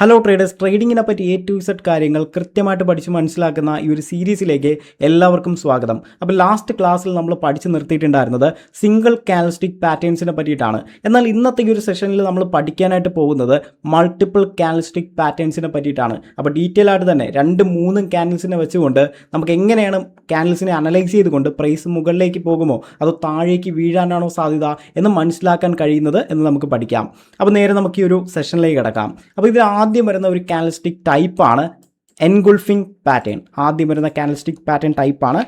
Hello traders, ട്രേഡിങ്ങിനെ പറ്റി A to Z കാര്യങ്ങൾ കൃത്യമായിട്ട് പഠിച്ച് മനസ്സിലാക്കുന്ന ഈ ഒരു സീരീസിലേക്ക് എല്ലാവർക്കും സ്വാഗതം. അപ്പോൾ ലാസ്റ്റ് ക്ലാസ്സിൽ നമ്മൾ പഠിച്ച് നിർത്തിയിട്ടുണ്ടായിരുന്നത് സിംഗിൾ കാൻഡിൽസ്റ്റിക് പാറ്റേൺസിനെ പറ്റിയിട്ടാണ്. എന്നാൽ ഇന്നത്തെ ഈ ഒരു സെഷനിൽ നമ്മൾ പഠിക്കാനായിട്ട് പോകുന്നത് മൾട്ടിപ്പിൾ കാൻഡിൽസ്റ്റിക് പാറ്റേൺസിനെ പറ്റിയിട്ടാണ്. അപ്പോൾ ഡീറ്റെയിൽ ആയിട്ട് തന്നെ 2-3 കാൻഡിൽസിനെ വെച്ചുകൊണ്ട് നമുക്ക് എങ്ങനെയാണ് കാൻഡിൽസിനെ അനലൈസ് ചെയ്തുകൊണ്ട് പ്രൈസ് മുകളിലേക്ക് പോകുമോ അതോ താഴേക്ക് വീഴാനാണോ സാധ്യത എന്ന് മനസ്സിലാക്കാൻ കഴിയുന്നത് എന്ന് നമുക്ക് പഠിക്കാം. അപ്പോൾ നേരെ നമുക്ക് ഈ ഒരു സെഷനിലേക്ക് കിടക്കാം. അപ്പോൾ ഇത് ആദ്യം വരുന്ന ഒരു കാൻഡിൽസ്റ്റിക് ടൈപ്പാണ് എൻഗുൾഫിംഗ് പാറ്റേൺ. ആദ്യം വരുന്ന കാൻഡിൽസ്റ്റിക് പാറ്റേൺ ടൈപ്പാണ്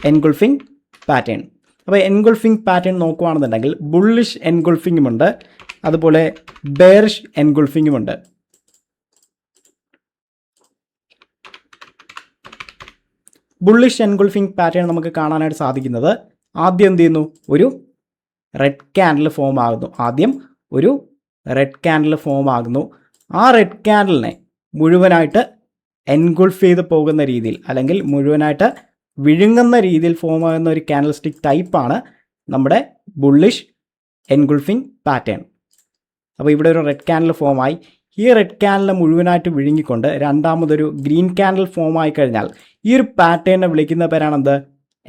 എൻഗുൾഫിംഗ് പാറ്റേൺ. അപ്പോൾ എൻഗുൾഫിംഗ് പാറ്റേൺ നോക്കുകയാണെന്നുണ്ടെങ്കിൽ ബുള്ളിഷ് എൻഗുൾഫിംഗും ഉണ്ട്, അതുപോലെ ബെയറിഷ് എൻഗുൾഫിംഗും ഉണ്ട്. ബുള്ളിഷ് എൻഗുൾഫിംഗ് പാറ്റേൺ നമുക്ക് കാണാനായിട്ട് സാധിക്കുന്നത് ആദ്യം എന്ത് ചെയ്യുന്നു, ഒരു റെഡ് ക്യാൻഡിൽ ഫോം ആകുന്നു. ആ റെഡ് ക്യാൻഡിലിനെ മുഴുവനായിട്ട് എൻഗുൾഫ് ചെയ്ത് പോകുന്ന രീതിയിൽ അല്ലെങ്കിൽ മുഴുവനായിട്ട് വിഴുങ്ങുന്ന രീതിയിൽ ഫോം ആകുന്ന ഒരു കാൻഡിൽസ്റ്റിക് ടൈപ്പാണ് നമ്മുടെ ബുള്ളിഷ് എൻഗുൾഫിംഗ് പാറ്റേൺ. അപ്പോൾ ഇവിടെ ഒരു റെഡ് ക്യാൻഡിൽ ഫോമായി, ഈ റെഡ് ക്യാൻഡിൽ മുഴുവനായിട്ട് വിഴുങ്ങിക്കൊണ്ട് രണ്ടാമതൊരു ഗ്രീൻ ക്യാൻഡിൽ ഫോം ആയി കഴിഞ്ഞാൽ ഈ ഒരു പാറ്റേണിനെ വിളിക്കുന്ന പേരാണെന്ത്,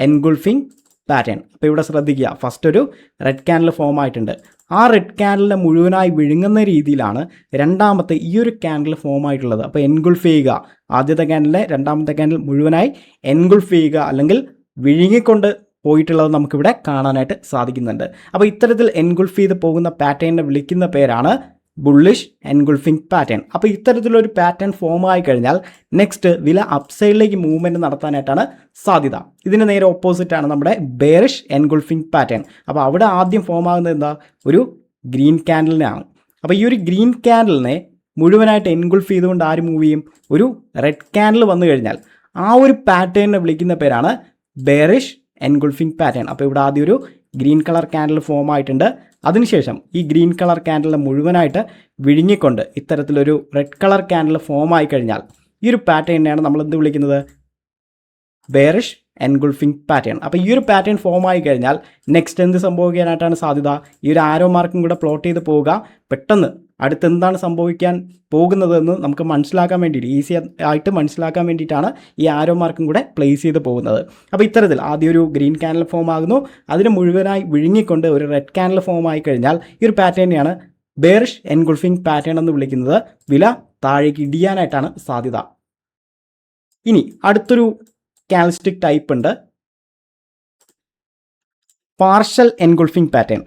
എൻഗുൾഫിംഗ് പാറ്റേൺ. അപ്പോൾ ഇവിടെ ശ്രദ്ധിക്കുക, ഫസ്റ്റ് ഒരു റെഡ് ക്യാൻഡിൽ ഫോം ആയിട്ടുണ്ട്. ആ റെഡ് ക്യാൻഡിലിനെ മുഴുവനായി വിഴുങ്ങുന്ന രീതിയിലാണ് രണ്ടാമത്തെ ഈ ഒരു ക്യാൻഡിൽ ഫോം ആയിട്ടുള്ളത്. അപ്പോൾ എൻഗുൾഫ് ചെയ്യുക, ആദ്യത്തെ ക്യാൻഡിലെ രണ്ടാമത്തെ ക്യാൻഡിൽ മുഴുവനായി എൻഗുൾഫ് ചെയ്യുക അല്ലെങ്കിൽ വിഴുങ്ങിക്കൊണ്ട് പോയിട്ടുള്ളത് നമുക്കിവിടെ കാണാനായിട്ട് സാധിക്കുന്നുണ്ട്. അപ്പോൾ ഇത്തരത്തിൽ എൻഗുൾഫ് ചെയ്ത് പോകുന്ന പാറ്റേണിനെ വിളിക്കുന്ന പേരാണ് ബുള്ളിഷ് എൻഗുൾഫിംഗ് പാറ്റേൺ. അപ്പോൾ ഇത്തരത്തിലൊരു പാറ്റേൺ ഫോം ആയി കഴിഞ്ഞാൽ നെക്സ്റ്റ് വില അപ്സൈഡിലേക്ക് മൂവ്മെൻറ്റ് നടത്താനായിട്ടാണ് സാധ്യത. ഇതിന് നേരെ ഓപ്പോസിറ്റാണ് നമ്മുടെ ബെയറിഷ് എൻഗുൾഫിംഗ് പാറ്റേൺ. അപ്പോൾ അവിടെ ആദ്യം ഫോം ആകുന്നത് എന്താ, ഒരു ഗ്രീൻ ക്യാൻഡിലിനാണ്. അപ്പോൾ ഈ ഒരു ഗ്രീൻ ക്യാൻഡിലിനെ മുഴുവനായിട്ട് എൻഗുൾഫ് ചെയ്തുകൊണ്ട് ആര് മൂവ് ചെയ്യും, ഒരു റെഡ് ക്യാൻഡിൽ വന്നു കഴിഞ്ഞാൽ ആ ഒരു പാറ്റേണിനെ വിളിക്കുന്ന പേരാണ് ബെയറിഷ് എൻഗുൾഫിംഗ് പാറ്റേൺ. അപ്പോൾ ഇവിടെ ആദ്യം ഒരു ഗ്രീൻ കളർ ക്യാൻഡിൽ ഫോം ആയിട്ടുണ്ട്. അതിനുശേഷം ഈ ഗ്രീൻ കളർ ക്യാൻഡിൽ മുഴുവനായിട്ട് വിഴുങ്ങിക്കൊണ്ട് ഇത്തരത്തിലൊരു റെഡ് കളർ ക്യാൻഡിൽ ഫോം ആയി കഴിഞ്ഞാൽ ഈ ഒരു പാറ്റേണിനെയാണ് നമ്മൾ എന്ത് വിളിക്കുന്നത്, ബെയറിഷ് എൻഗുൾഫിംഗ് പാറ്റേൺ. അപ്പോൾ ഈ ഒരു പാറ്റേൺ ഫോം ആയി കഴിഞ്ഞാൽ നെക്സ്റ്റ് എന്ത് സംഭവിക്കാനായിട്ടാണ് സാധ്യത, ഈ ഒരു ആരോ മാർക്കും കൂടെ പ്ലോട്ട് ചെയ്ത് പോവുക, പെട്ടെന്ന് അടുത്ത് എന്താണ് സംഭവിക്കാൻ പോകുന്നതെന്ന് നമുക്ക് മനസ്സിലാക്കാൻ വേണ്ടിയിട്ട്, ഈസി ആയിട്ട് മനസ്സിലാക്കാൻ വേണ്ടിയിട്ടാണ് ഈ ആരോ മാർക്കും കൂടെ പ്ലേസ് ചെയ്ത് പോകുന്നത്. അപ്പോൾ ഇത്തരത്തിൽ ആദ്യം ഒരു ഗ്രീൻ ക്യാൻഡിൽ ഫോം ആകുന്നു, അതിന് മുഴുവനായി വിഴുങ്ങിക്കൊണ്ട് ഒരു റെഡ് ക്യാൻഡിൽ ഫോം ആയി കഴിഞ്ഞാൽ ഈ ഒരു പാറ്റേണിനെയാണ് ബെയറിഷ് എൻഗുൾഫിംഗ് പാറ്റേൺ എന്ന് വിളിക്കുന്നത്. വില താഴേക്ക് ഇടിയാനായിട്ടാണ് സാധ്യത. ഇനി അടുത്തൊരു കാൻഡിൽസ്റ്റിക് ടൈപ്പ് ഉണ്ട്, partial engulfing pattern.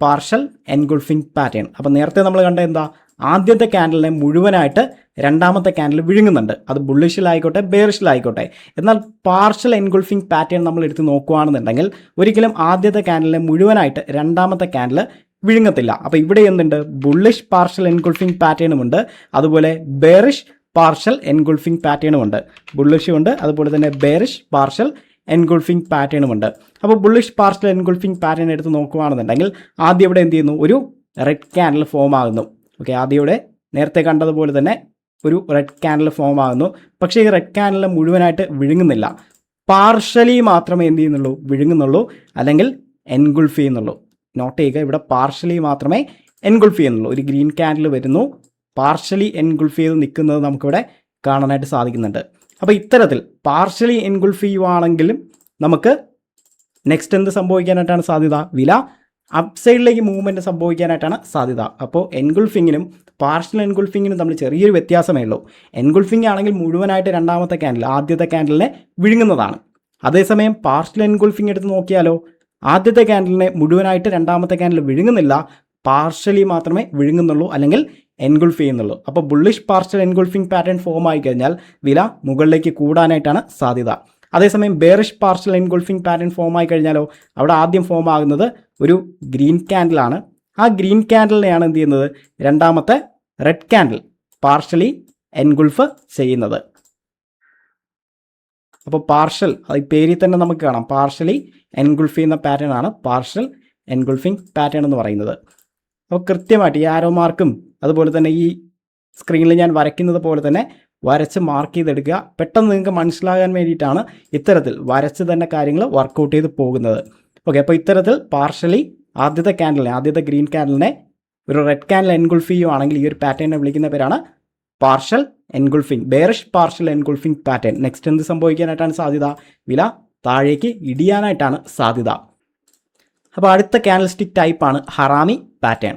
Partial engulfing pattern. അപ്പോൾ നേരത്തെ നമ്മൾ കണ്ട എന്താ, ആദ്യത്തെ ക്യാൻഡിലിനെ മുഴുവനായിട്ട് രണ്ടാമത്തെ ക്യാൻഡിൽ വിഴുങ്ങുന്നുണ്ട്, അത് ബുള്ളിഷിലായിക്കോട്ടെ ബെയറിഷിലായിക്കോട്ടെ. എന്നാൽ പാർഷ്യൽ എൻഗുൾഫിംഗ് പാറ്റേൺ നമ്മൾ എടുത്ത് നോക്കുകയാണെന്നുണ്ടെങ്കിൽ ഒരിക്കലും ആദ്യത്തെ ക്യാൻഡിലിനെ മുഴുവനായിട്ട് രണ്ടാമത്തെ ക്യാൻഡിൽ വിഴുങ്ങത്തില്ല. അപ്പോൾ ഇവിടെ എന്തുണ്ട്, ബുള്ളിഷ് പാർഷ്യൽ എൻഗുൾഫിംഗ് പാറ്റേണും ഉണ്ട്, അതുപോലെ ബെയറിഷ് പാർഷ്യൽ എൻഗുൾഫിംഗ് പാറ്റേണും ഉണ്ട്. ബുള്ളിഷും ഉണ്ട്, അതുപോലെ തന്നെ ബെയറിഷ് പാർഷ്യൽ എൻഗുൾഫിംഗ് പാറ്റേണും ഉണ്ട്. അപ്പോൾ ബുള്ളിഷ് പാർഷ്യൽ എൻഗുൾഫിംഗ് പാറ്റേൺ എടുത്ത് നോക്കുകയാണെന്നുണ്ടെങ്കിൽ ആദ്യം ഇവിടെ എന്ത് ചെയ്യുന്നു, ഒരു റെഡ് ക്യാൻഡിൽ ഫോം ആകുന്നു. ഓക്കെ, ആദ്യം ഇവിടെ നേരത്തെ കണ്ടതുപോലെ തന്നെ ഒരു റെഡ് ക്യാൻഡിൽ ഫോം ആകുന്നു. പക്ഷേ ഈ റെഡ് ക്യാൻഡിൽ മുഴുവനായിട്ട് വിഴുങ്ങുന്നില്ല, പാർഷ്യലി മാത്രമേ എന്ത് ചെയ്യുന്നുള്ളൂ, വിഴുങ്ങുന്നുള്ളൂ അല്ലെങ്കിൽ എൻഗുൾഫ് ചെയ്യുന്നുള്ളൂ. നോട്ട് ചെയ്യുക, ഇവിടെ പാർഷ്യലി മാത്രമേ എൻഗുൾഫ് ചെയ്യുന്നുള്ളൂ. ഒരു ഗ്രീൻ ക്യാൻഡിൽ വരുന്നു, പാർഷ്യലി എൻഗുൾഫ് ചെയ്ത് നിൽക്കുന്നത് നമുക്കിവിടെ കാണാനായിട്ട് സാധിക്കുന്നുണ്ട്. അപ്പോൾ ഇത്തരത്തിൽ പാർഷ്യലി എൻഗുൾഫ് ചെയ്യുവാണെങ്കിലും നമുക്ക് നെക്സ്റ്റ് എന്ത് സംഭവിക്കാനായിട്ടാണ് സാധ്യത, വില അപ്സൈഡിലേക്ക് മൂവ്മെൻറ്റ് സംഭവിക്കാനായിട്ടാണ് സാധ്യത. അപ്പോൾ എൻഗുൾഫിങ്ങിനും പാർഷ്യൽ എൻഗുൾഫിങ്ങിനും തമ്മിൽ ചെറിയൊരു വ്യത്യാസമേ ഉള്ളൂ. എൻഗുൾഫിംഗ് ആണെങ്കിൽ മുഴുവനായിട്ട് രണ്ടാമത്തെ ക്യാൻഡിൽ ആദ്യത്തെ ക്യാൻഡിലിനെ വിഴുങ്ങുന്നതാണ്. അതേസമയം പാർഷ്യൽ എൻഗുൾഫിംഗ് എടുത്ത് നോക്കിയാലോ, ആദ്യത്തെ ക്യാൻഡിലിനെ മുഴുവനായിട്ട് രണ്ടാമത്തെ ക്യാൻഡിൽ വിഴുങ്ങുന്നില്ല, പാർഷ്യലി മാത്രമേ വിഴുങ്ങുന്നുള്ളൂ അല്ലെങ്കിൽ എൻഗുൾഫ് ചെയ്യുന്നുള്ളൂ. അപ്പോൾ bullish partial engulfing pattern form ആയി കഴിഞ്ഞാൽ വില മുകളിലേക്ക് കൂടാനായിട്ടാണ് സാധ്യത. അതേസമയം bearish partial engulfing pattern form ആയി കഴിഞ്ഞാലോ, അവിടെ ആദ്യം ഫോം ആകുന്നത് ഒരു ഗ്രീൻ ക്യാൻഡിലാണ്. ആ ഗ്രീൻ ക്യാൻഡിലിനെയാണ് എന്ത് ചെയ്യുന്നത്, രണ്ടാമത്തെ റെഡ് ക്യാൻഡിൽ പാർഷ്യലി എൻഗുൾഫ് ചെയ്യുന്നത്. അപ്പോൾ പാർഷ്യൽ, അത് പേരിൽ തന്നെ നമുക്ക് കാണാം, പാർഷ്യലി എൻഗുൾഫ് ചെയ്യുന്ന പാറ്റേൺ ആണ് പാർഷ്യൽ എൻഗുൾഫിംഗ് പാറ്റേൺ എന്ന് പറയുന്നത്. അപ്പോൾ കൃത്യമായിട്ട് ഈ ആരോ മാർക്കും അതുപോലെ തന്നെ ഈ സ്ക്രീനിൽ ഞാൻ വരയ്ക്കുന്നത് പോലെ തന്നെ വരച്ച് മാർക്ക് ചെയ്തെടുക്കുക. പെട്ടെന്ന് നിങ്ങൾക്ക് മനസ്സിലാകാൻ വേണ്ടിയിട്ടാണ് ഇത്തരത്തിൽ വരച്ച് തന്നെ കാര്യങ്ങൾ വർക്കൗട്ട് ചെയ്ത് പോകുന്നത്. ഓക്കെ, അപ്പോൾ ഇത്തരത്തിൽ പാർഷ്യലി ആദ്യത്തെ ഗ്രീൻ ക്യാൻഡലിനെ ഒരു റെഡ് ക്യാൻഡിൽ എൻഗുൾഫ് ചെയ്യുവാണെങ്കിൽ ഈ ഒരു പാറ്റേണിനെ വിളിക്കുന്ന പേരാണ് partial engulfing, bearish partial engulfing pattern. Next എന്ത് സംഭവിക്കാനായിട്ടാണ് സാധ്യത? വില താഴേക്ക് ഇടിയാനായിട്ടാണ് സാധ്യത. അപ്പോൾ അടുത്ത ക്യാൻഡിൽ സ്റ്റിക്ക് ടൈപ്പാണ് ഹറാമി പാറ്റേൺ.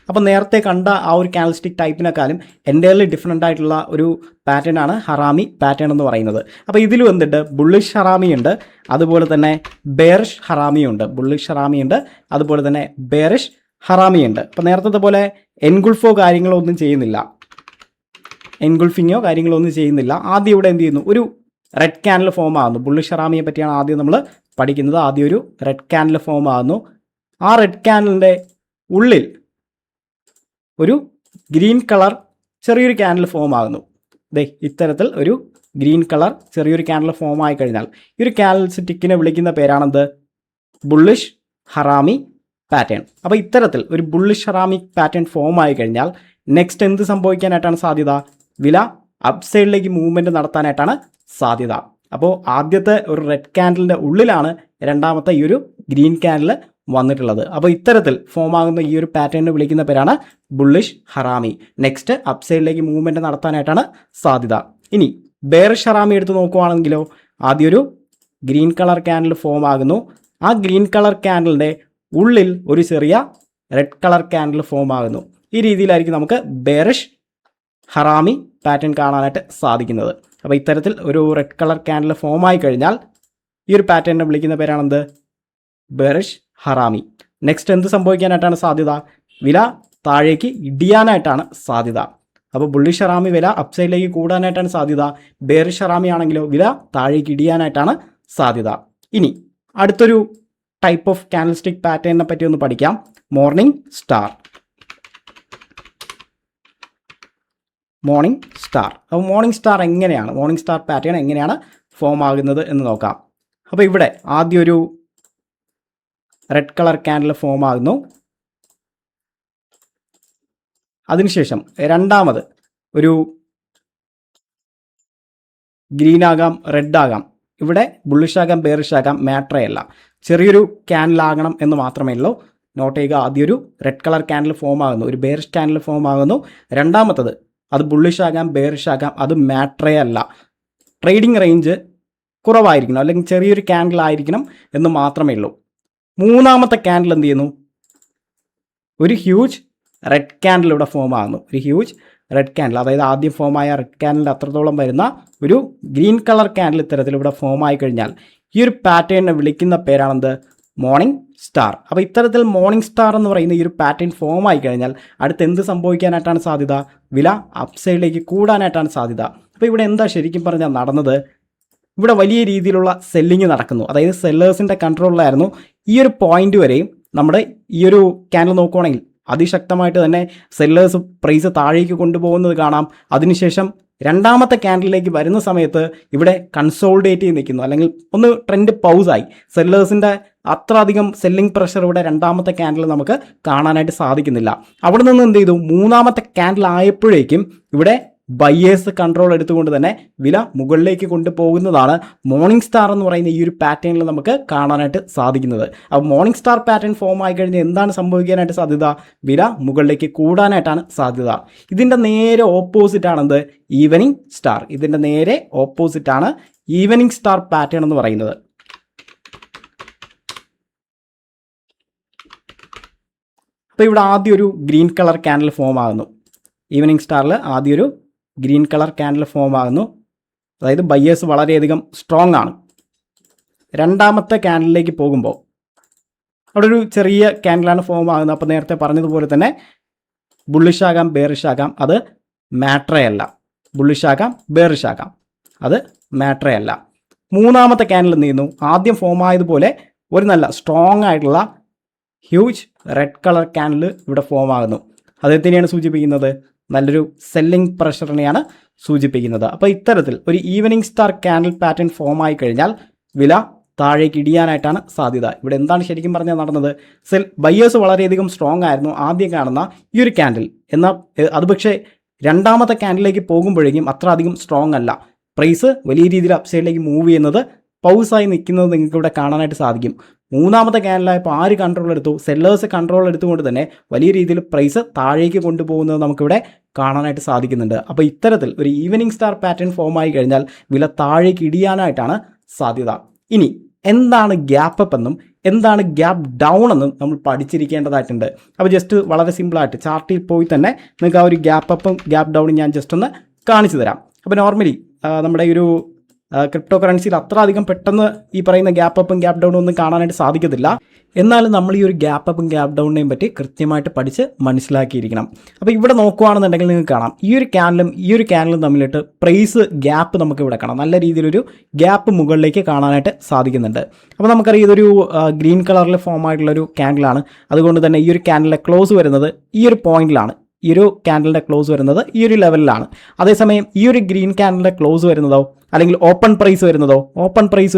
അപ്പോൾ നേരത്തെ കണ്ട ആ ഒരു ക്യാൻഡിൽ സ്റ്റിക്ക് ടൈപ്പിനെക്കാളും എൻ്റയർലി ഡിഫറെൻ്റ് ആയിട്ടുള്ള ഒരു പാറ്റേൺ ആണ് ഹറാമി പാറ്റേൺ എന്ന് പറയുന്നത്. അപ്പോൾ ഇതിലും എന്തുണ്ട്? ബുള്ളിഷ് ഹറാമി ഉണ്ട്, അതുപോലെ തന്നെ ബെയറിഷ് ഹറാമി ഉണ്ട്. അതുപോലെ തന്നെ ബെയറിഷ് ഹറാമി ഉണ്ട്. അപ്പോൾ നേരത്തെ പോലെ എൻഗുൾഫിങ്ങോ കാര്യങ്ങളോ ഒന്നും ചെയ്യുന്നില്ല. ആദ്യം ഇവിടെ എന്ത് ചെയ്യുന്നു? ഒരു റെഡ് ക്യാൻഡിൽ ഫോം ആകുന്നു. ബുള്ളിഷ് ഹറാമിയെ പറ്റിയാണ് ആദ്യം നമ്മൾ പഠിക്കുന്നത്. ആദ്യം ഒരു റെഡ് ക്യാൻഡിൽ ഫോം ആകുന്നു. ആ റെഡ് ക്യാൻഡിലിൻ്റെ ഉള്ളിൽ ഒരു ഗ്രീൻ കളർ ചെറിയൊരു ക്യാൻഡിൽ ഫോം ആകുന്നു. ഇത്തരത്തിൽ ഒരു ഗ്രീൻ കളർ ചെറിയൊരു ക്യാൻഡിൽ ഫോം ആയി കഴിഞ്ഞാൽ ഈ ഒരു ക്യാൻഡിൽ സ്റ്റിക്കിനെ വിളിക്കുന്ന പേരാണെന്ത്? Bullish ഹറാമി pattern. അപ്പോൾ ഇത്തരത്തിൽ ഒരു ബുള്ളിഷ് ഹറാമി പാറ്റേൺ ഫോം ആയി കഴിഞ്ഞാൽ നെക്സ്റ്റ് എന്ത് സംഭവിക്കാനായിട്ടാണ് സാധ്യത? വില അപ്സൈഡിലേക്ക് മൂവ്മെൻറ്റ് നടത്താനായിട്ടാണ് സാധ്യത. അപ്പോൾ ആദ്യത്തെ ഒരു റെഡ് ക്യാൻഡിലിൻ്റെ ഉള്ളിലാണ് രണ്ടാമത്തെ ഈ ഒരു ഗ്രീൻ ക്യാൻഡിൽ വന്നിട്ടുള്ളത്. അപ്പോൾ ഇത്തരത്തിൽ ഫോം ആകുന്ന ഈ ഒരു പാറ്റേണിനെ വിളിക്കുന്ന പേരാണ് ബുള്ളിഷ് ഹറാമി. നെക്സ്റ്റ് അപ്സൈഡിലേക്ക് മൂവ്മെൻറ്റ് നടത്താനായിട്ടാണ് സാധ്യത. ഇനി ബെയറിഷ് ഹറാമി എടുത്ത് നോക്കുവാണെങ്കിലോ ആദ്യം ഒരു ഗ്രീൻ കളർ ക്യാൻഡിൽ ഫോം ആകുന്നു. ആ ഗ്രീൻ കളർ ക്യാൻഡിലിൻ്റെ ഉള്ളിൽ ഒരു ചെറിയ റെഡ് കളർ ക്യാൻഡിൽ ഫോം ആകുന്നു. ഈ രീതിയിലായിരിക്കും നമുക്ക് ബെയറിഷ് ഹറാമി പാറ്റേൺ കാണാനായിട്ട് സാധിക്കുന്നത്. അപ്പോൾ ഇത്തരത്തിൽ ഒരു റെഡ് കളർ ക്യാൻഡിൽ ഫോം ആയി കഴിഞ്ഞാൽ ഈ ഒരു പാറ്റേണിനെ വിളിക്കുന്ന പേരാണെന്ത്? ബെയറിഷ് ഹറാമി. നെക്സ്റ്റ് എന്ത് സംഭവിക്കാനായിട്ടാണ് സാധ്യത? വില താഴേക്ക് ഇടിയാനായിട്ടാണ് സാധ്യത. അപ്പോൾ ബുള്ളിഷ് ഹറാമി വില അപ്സൈഡിലേക്ക് കൂടാനായിട്ടാണ് സാധ്യത. ബെയറിഷ് ഹറാമി ആണെങ്കിലോ വില താഴേക്ക് ഇടിയാനായിട്ടാണ് സാധ്യത. ഇനി അടുത്തൊരു ടൈപ്പ് ഓഫ് ക്യാൻഡിൽ സ്റ്റിക്ക് പാറ്റേണിനെ പറ്റി ഒന്ന് പഠിക്കാം. Morning star. അപ്പോൾ മോർണിംഗ് സ്റ്റാർ പാറ്റേൺ എങ്ങനെയാണ് ഫോം ആകുന്നത് എന്ന് നോക്കാം. അപ്പോൾ ഇവിടെ ആദ്യം ഒരു റെഡ് കളർ ക്യാൻഡിൽ ഫോം ആകുന്നു. അതിനുശേഷം രണ്ടാമത് ഒരു ഗ്രീൻ ആകാം, റെഡ് ആകാം. ഇവിടെ ബുള്ളിഷ് ആകാം, ബെയറിഷ് ആകാം, മാറ്ററേ അല്ല. ചെറിയൊരു ക്യാൻഡിലാകണം എന്ന് മാത്രമേ ഉള്ളൂ. നോട്ട് ചെയ്യുക, ആദ്യം ഒരു റെഡ് കളർ ക്യാൻഡിൽ ഫോം ആകുന്നു, ഒരു ബെയറിഷ് ക്യാൻഡിൽ ഫോം ആകുന്നു. രണ്ടാമത്തത് അത് ബുള്ളിഷ് ആകാം, ബെയറിഷ് ആകാം, അത് മാറ്ററേ അല്ല. ട്രേഡിംഗ് റേഞ്ച് കുറവായിരിക്കണം, അല്ലെങ്കിൽ ചെറിയൊരു ക്യാൻഡിൽ ആയിരിക്കണം എന്ന് മാത്രമേ ഉള്ളൂ. മൂന്നാമത്തെ ക്യാൻഡിൽ എന്ത് ചെയ്യുന്നു? ഒരു ഹ്യൂജ് റെഡ് ക്യാൻഡിൽ ഇവിടെ ഫോം ആകുന്നു. ഒരു ഹ്യൂജ് റെഡ് ക്യാൻഡിൽ, അതായത് ആദ്യം ഫോമായ റെഡ് ക്യാൻഡിൽ അത്രത്തോളം വരുന്ന ഒരു ഗ്രീൻ കളർ ക്യാൻഡിൽ ഇത്തരത്തിൽ ഇവിടെ ഫോം ആയി കഴിഞ്ഞാൽ ഈ ഒരു പാറ്റേണിനെ വിളിക്കുന്ന പേരാണെന്ത്? Morning star. അപ്പോൾ ഇത്തരത്തിൽ മോർണിംഗ് സ്റ്റാർ എന്ന് പറയുന്ന ഈ ഒരു പാറ്റേൺ ഫോം ആയി കഴിഞ്ഞാൽ അടുത്ത് എന്ത് സംഭവിക്കാനായിട്ടാണ് സാധ്യത? വില അപ്സൈഡിലേക്ക് കൂടാനായിട്ടാണ് സാധ്യത. അപ്പോൾ ഇവിടെ എന്താ ശരിക്കും പറഞ്ഞാൽ നടന്നത്? ഇവിടെ വലിയ രീതിയിലുള്ള സെല്ലിങ് നടക്കുന്നു. അതായത് സെല്ലേഴ്സിൻ്റെ കൺട്രോളിലായിരുന്നു ഈ ഒരു പോയിന്റ് വരെയും. നമ്മുടെ ഈ ഒരു ക്യാൻഡിൽ നോക്കുവാണെങ്കിൽ അതിശക്തമായിട്ട് തന്നെ സെല്ലേഴ്സ് പ്രൈസ് താഴേക്ക് കൊണ്ടുപോകുന്നത് കാണാം. അതിനുശേഷം രണ്ടാമത്തെ ക്യാൻഡിലേക്ക് വരുന്ന സമയത്ത് ഇവിടെ കൺസോൾഡേറ്റ് ചെയ്ത് നിൽക്കുന്നു, അല്ലെങ്കിൽ ഒന്ന് ട്രെൻഡ് പൗസായി. സെല്ലേഴ്സിൻ്റെ അത്ര അധികം സെല്ലിംഗ് പ്രഷർ ഇവിടെ രണ്ടാമത്തെ ക്യാൻഡിൽ നമുക്ക് കാണാനായിട്ട് സാധിക്കുന്നില്ല. അവിടെ നിന്ന് എന്ത് ചെയ്തു? മൂന്നാമത്തെ ക്യാൻഡിൽ ആയപ്പോഴേക്കും ഇവിടെ ബയേഴ്സ് കൺട്രോൾ എടുത്തുകൊണ്ട് തന്നെ വില മുകളിലേക്ക് കൊണ്ടുപോകുന്നതാണ് മോർണിംഗ് സ്റ്റാർ എന്ന് പറയുന്ന ഈ ഒരു പാറ്റേണിൽ നമുക്ക് കാണാനായിട്ട് സാധിക്കുന്നത്. അപ്പോൾ മോർണിംഗ് സ്റ്റാർ പാറ്റേൺ ഫോം ആയി കഴിഞ്ഞാൽ എന്താണ് സംഭവിക്കാനായിട്ട് സാധ്യത? വില മുകളിലേക്ക് കൂടാനായിട്ടാണ് സാധ്യത. ഇതിൻ്റെ നേരെ ഓപ്പോസിറ്റ് ആണെന്ത്? Evening star. ഇതിൻ്റെ നേരെ ഓപ്പോസിറ്റ് ആണ് ഈവനിങ് സ്റ്റാർ പാറ്റേൺ എന്ന് പറയുന്നത്. അപ്പോൾ ഇവിടെ ആദ്യം ഒരു ഗ്രീൻ കളർ ക്യാൻഡിൽ ഫോം ആകുന്നു. ഈവനിങ് സ്റ്റാറിൽ ആദ്യം ഒരു ഗ്രീൻ കളർ ക്യാൻഡിൽ ഫോം ആകുന്നു, അതായത് ബയേഴ്സ് വളരെയധികം സ്ട്രോങ് ആണ്. രണ്ടാമത്തെ ക്യാൻഡിലേക്ക് പോകുമ്പോൾ അവിടെ ഒരു ചെറിയ ക്യാൻഡിലാണ് ഫോം ആകുന്നത്. അപ്പോൾ നേരത്തെ പറഞ്ഞതുപോലെ തന്നെ ബുള്ളിഷ് ആകാം, ബെയറിഷ് ആകാം, അത് മാറ്ററേ അല്ല. ബുള്ളിഷ് ആകാം, ബെയറിഷ് ആകാം, അത് മാറ്ററേ അല്ല. മൂന്നാമത്തെ ക്യാൻഡിൽ എന്ത് ചെയ്യുന്നു? ആദ്യം ഫോം ആയതുപോലെ ഒരു നല്ല സ്ട്രോങ് ആയിട്ടുള്ള ഹ്യൂജ് റെഡ് കളർ ക്യാൻഡിൽ ഇവിടെ ഫോം ആകുന്നു. അതെത്തിനെയാണ് സൂചിപ്പിക്കുന്നത്? നല്ലൊരു സെല്ലിംഗ് പ്രഷറിനെയാണ് സൂചിപ്പിക്കുന്നത്. അപ്പോൾ ഇത്തരത്തിൽ ഒരു evening star candle pattern form ആയി കഴിഞ്ഞാൽ വില താഴേക്ക് ഇടിയാനായിട്ടാണ് സാധ്യത. ഇവിടെ എന്താണ് ശരിക്കും പറഞ്ഞാൽ നടന്നത്? ബയേഴ്സ് വളരെയധികം സ്ട്രോങ് ആയിരുന്നു ആദ്യം കാണുന്ന ഈ ഒരു ക്യാൻഡിൽ. എന്നാൽ അത് പക്ഷേ രണ്ടാമത്തെ ക്യാൻഡിലേക്ക് പോകുമ്പോഴേക്കും അത്ര അധികം സ്ട്രോങ് അല്ല. പ്രൈസ് വലിയ രീതിയിൽ അപ്സൈഡിലേക്ക് മൂവ് ചെയ്യുന്നത്, പൗസായി നിൽക്കുന്നത് നിങ്ങൾക്ക് ഇവിടെ കാണാനായിട്ട് സാധിക്കും. മൂന്നാമത്തെ ക്യാൻഡിലായപ്പോൾ ആര് കൺട്രോൾ എടുത്തു? സെല്ലേഴ്സ് കൺട്രോൾ എടുത്തുകൊണ്ട് തന്നെ വലിയ രീതിയിൽ പ്രൈസ് താഴേക്ക് കൊണ്ടുപോകുന്നത് നമുക്കിവിടെ കാണാനായിട്ട് സാധിക്കുന്നുണ്ട്. അപ്പോൾ ഇത്തരത്തിൽ ഒരു ഈവനിങ് സ്റ്റാർ പാറ്റേൺ ഫോം ആയി കഴിഞ്ഞാൽ വില താഴേക്ക് ഇടിയാനായിട്ടാണ് സാധ്യത. ഇനി എന്താണ് ഗ്യാപ്പ് അപ്പ് എന്നും എന്താണ് ഗ്യാപ്പ് ഡൗൺ എന്നും നമ്മൾ പഠിച്ചിരിക്കേണ്ടതായിട്ടുണ്ട്. അപ്പോൾ ജസ്റ്റ് വളരെ സിമ്പിളായിട്ട് ചാർട്ടിൽ പോയി തന്നെ നിങ്ങൾക്ക് ആ ഒരു ഗ്യാപ്പ് അപ്പും ഗ്യാപ്പ് ഡൗണും ഞാൻ ജസ്റ്റ് ഒന്ന് കാണിച്ചു തരാം. അപ്പോൾ നോർമലി നമ്മുടെ ഈ ഒരു ക്രിപ്റ്റോ കറൻസിയിൽ അത്ര അധികം പെട്ടെന്ന് ഈ പറയുന്ന ഗ്യാപ്പ് അപ്പും ഗ്യാപ്പ് ഡൗണും ഒന്നും കാണാനായിട്ട് സാധിക്കത്തില്ല. എന്നാലും നമ്മൾ ഈ ഒരു ഗ്യാപ്പ് അപ്പും ഗ്യാപ്പ് ഡൗണിനെയും പറ്റി കൃത്യമായിട്ട് പഠിച്ച് മനസ്സിലാക്കിയിരിക്കണം. അപ്പോൾ ഇവിടെ നോക്കുകയാണെന്നുണ്ടെങ്കിൽ നിങ്ങൾക്ക് കാണാം ഈ ഒരു ക്യാൻഡലും തമ്മിലിട്ട് പ്രൈസ് ഗ്യാപ്പ് നമുക്ക് ഇവിടെ കാണാം. നല്ല രീതിയിലൊരു ഗ്യാപ്പ് മുകളിലേക്ക് കാണാനായിട്ട് സാധിക്കുന്നുണ്ട്. അപ്പോൾ നമുക്കറിയാം ഇതൊരു ഗ്രീൻ കളറിൽ ഫോം ആയിട്ടുള്ളൊരു ക്യാൻഡിലാണ്. അതുകൊണ്ട് തന്നെ ഈ ഒരു ക്യാൻഡിലെ ക്ലോസ് വരുന്നത് ഈ ഒരു പോയിന്റിലാണ്. ഈ ഒരു ക്യാൻഡലിൻ്റെ ക്ലോസ് വരുന്നത് ഈ ഒരു ലെവലിലാണ്. അതേസമയം ഈ ഒരു ഗ്രീൻ ക്യാൻഡലിൻ്റെ ക്ലോസ് വരുന്നതോ അല്ലെങ്കിൽ ഓപ്പൺ പ്രൈസ്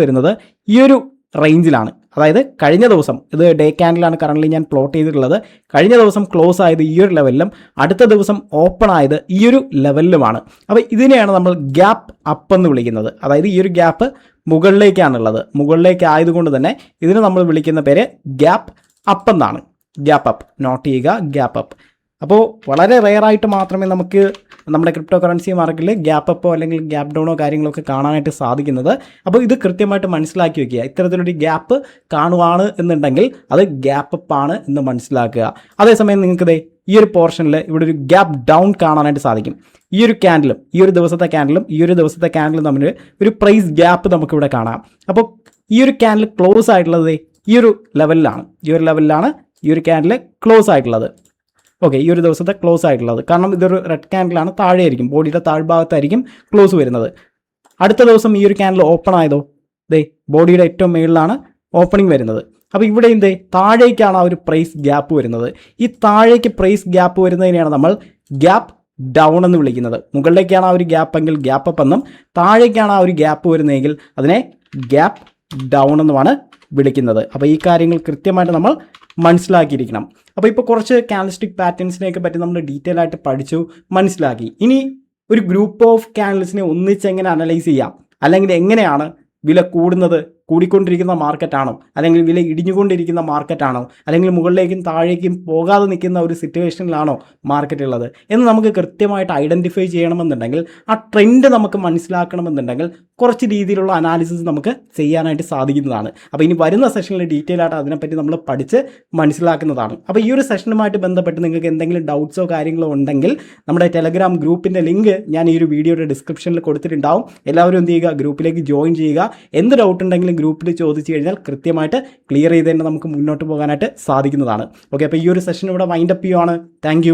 വരുന്നത് ഈ ഒരു റേഞ്ചിലാണ്. അതായത് കഴിഞ്ഞ ദിവസം, ഇത് ഡേ ക്യാൻഡിലാണ് കറൻ്റ് ഞാൻ പ്ലോട്ട് ചെയ്തിട്ടുള്ളത്, കഴിഞ്ഞ ദിവസം ക്ലോസ് ആയത് ഈ ഒരു ലെവലിലും അടുത്ത ദിവസം ഓപ്പൺ ആയത് ഈ ഒരു ലെവലിലുമാണ്. അപ്പോൾ ഇതിനെയാണ് നമ്മൾ ഗ്യാപ്പ് അപ്പ് എന്ന് വിളിക്കുന്നത്. അതായത് ഈ ഒരു ഗ്യാപ്പ് മുകളിലേക്കാണുള്ളത്. മുകളിലേക്ക് ആയതുകൊണ്ട് തന്നെ ഇതിന് നമ്മൾ വിളിക്കുന്ന പേര് ഗ്യാപ്പ് അപ്പ് എന്നാണ്. ഗ്യാപ്പ് അപ്പ് നോട്ട് ചെയ്യുക, ഗ്യാപ്പ് അപ്പ്. അപ്പോൾ വളരെ റെയറായിട്ട് മാത്രമേ നമുക്ക് നമ്മുടെ ക്രിപ്റ്റോ കറൻസി മാർക്കറ്റിൽ ഗ്യാപ്പ് അപ്പോ അല്ലെങ്കിൽ ഗ്യാപ്പ് ഡൗണോ കാര്യങ്ങളൊക്കെ കാണാനായിട്ട് സാധിക്കുന്നത്. അപ്പോൾ ഇത് കൃത്യമായിട്ട് മനസ്സിലാക്കി വയ്ക്കുക. ഇത്തരത്തിലൊരു ഗ്യാപ്പ് കാണുവാണ് എന്നുണ്ടെങ്കിൽ അത് ഗ്യാപ്പ് അപ്പ് ആണ് എന്ന് മനസ്സിലാക്കുക. അതേസമയം നിങ്ങൾക്ക് ഈ ഒരു പോർഷനിൽ ഇവിടെ ഒരു ഗ്യാപ്പ് ഡൗൺ കാണാനായിട്ട് സാധിക്കും. ഈ ഒരു ദിവസത്തെ ക്യാൻഡിലും തമ്മിൽ ഒരു പ്രൈസ് ഗ്യാപ്പ് നമുക്കിവിടെ കാണാം. അപ്പോൾ ഈ ഒരു ക്യാൻഡിൽ ക്ലോസ് ആയിട്ടുള്ളത് ഈ ഒരു ലെവലിലാണ് ഈ ഒരു ക്യാൻഡിൽ ക്ലോസ് ആയിട്ടുള്ളത്. ഓക്കെ, ഈ ഒരു ദിവസത്തെ ക്ലോസ് ആയിട്ടുള്ളത്. കാരണം ഇതൊരു റെഡ് ക്യാൻഡിലാണ്, താഴെയായിരിക്കും, ബോഡിയുടെ താഴ്ഭാഗത്തായിരിക്കും ക്ലോസ് വരുന്നത്. അടുത്ത ദിവസം ഈ ഒരു ക്യാൻഡിൽ ഓപ്പൺ ആയതോ ബോഡിയുടെ ഏറ്റവും മുകളിലാണ് ഓപ്പണിംഗ് വരുന്നത്. അപ്പോൾ ഇവിടെ താഴേക്കാണ് ആ ഒരു പ്രൈസ് ഗ്യാപ്പ് വരുന്നത്. ഈ താഴേക്ക് പ്രൈസ് ഗ്യാപ്പ് വരുന്നതിനെയാണ് നമ്മൾ ഗ്യാപ്പ് ഡൗൺ എന്ന് വിളിക്കുന്നത്. മുകളിലേക്കാണ് ആ ഒരു ഗ്യാപ്പ് എങ്കിൽ ഗ്യാപ്പ് അപ്പ് എന്നും, താഴേക്കാണ് ആ ഒരു ഗ്യാപ്പ് വരുന്നതെങ്കിൽ അതിനെ ഗ്യാപ്പ് ഡൗൺ എന്നുമാണ് വിളിക്കുന്നത്. അപ്പോൾ ഈ കാര്യങ്ങൾ കൃത്യമായിട്ട് നമ്മൾ മനസ്സിലാക്കിയിരിക്കണം. അപ്പോൾ ഇപ്പോൾ കുറച്ച് ക്യാൻഡൽസ്റ്റിക് പാറ്റേൺസിനെയൊക്കെ പറ്റി നമ്മൾ ഡീറ്റെയിൽ ആയിട്ട് പഠിച്ചു, മനസ്സിലാക്കി. ഇനി ഒരു ഗ്രൂപ്പ് ഓഫ് ക്യാൻഡൽസിനെ ഒന്നിച്ച് എങ്ങനെ അനലൈസ് ചെയ്യാം, അല്ലെങ്കിൽ എങ്ങനെയാണ് വില കൂടിക്കൊണ്ടിരിക്കുന്ന മാർക്കറ്റാണോ, അല്ലെങ്കിൽ വില ഇടിഞ്ഞുകൊണ്ടിരിക്കുന്ന മാർക്കറ്റാണോ, അല്ലെങ്കിൽ മുകളിലേക്കും താഴേക്കും പോകാതെ നിൽക്കുന്ന ഒരു സിറ്റുവേഷനിലാണോ മാർക്കറ്റ് ഉള്ളത് എന്ന് നമുക്ക് കൃത്യമായിട്ട് ഐഡൻറ്റിഫൈ ചെയ്യണമെന്നുണ്ടെങ്കിൽ, ആ ട്രെൻഡ് നമുക്ക് മനസ്സിലാക്കണമെന്നുണ്ടെങ്കിൽ കുറച്ച് രീതിയിലുള്ള അനാലിസിസ് നമുക്ക് ചെയ്യാനായിട്ട് സാധിക്കുന്നതാണ്. അപ്പോൾ ഇനി വരുന്ന സെഷനിൽ ഡീറ്റെയിൽ ആയിട്ട് അതിനെപ്പറ്റി നമ്മൾ പഠിച്ച് മനസ്സിലാക്കുന്നതാണ്. അപ്പോൾ ഈ ഒരു സെഷനുമായിട്ട് ബന്ധപ്പെട്ട് നിങ്ങൾക്ക് എന്തെങ്കിലും ഡൗട്ട്സോ കാര്യങ്ങളോ ഉണ്ടെങ്കിൽ നമ്മുടെ ടെലഗ്രാം ഗ്രൂപ്പിൻ്റെ ലിങ്ക് ഞാൻ ഈ ഒരു വീഡിയോയുടെ ഡിസ്ക്രിപ്ഷനിൽ കൊടുത്തിട്ടുണ്ടാവും. എല്ലാവരും എന്ത് ചെയ്യുക, ഗ്രൂപ്പിലേക്ക് ജോയിൻ ചെയ്യുക. എന്ത് ഡൗട്ട് ഉണ്ടെങ്കിലും ഗ്രൂപ്പിൽ ചോദിച്ചു കഴിഞ്ഞാൽ കൃത്യമായിട്ട് ക്ലിയർ ചെയ്ത് തന്നെ നമുക്ക് മുന്നോട്ട് പോകാനായിട്ട് സാധിക്കുന്നതാണ്. ഓക്കെ, അപ്പോൾ ഈ ഒരു സെഷൻ ഇവിടെ വൈൻഡപ്പ് ചെയ്യുവാണ്. താങ്ക്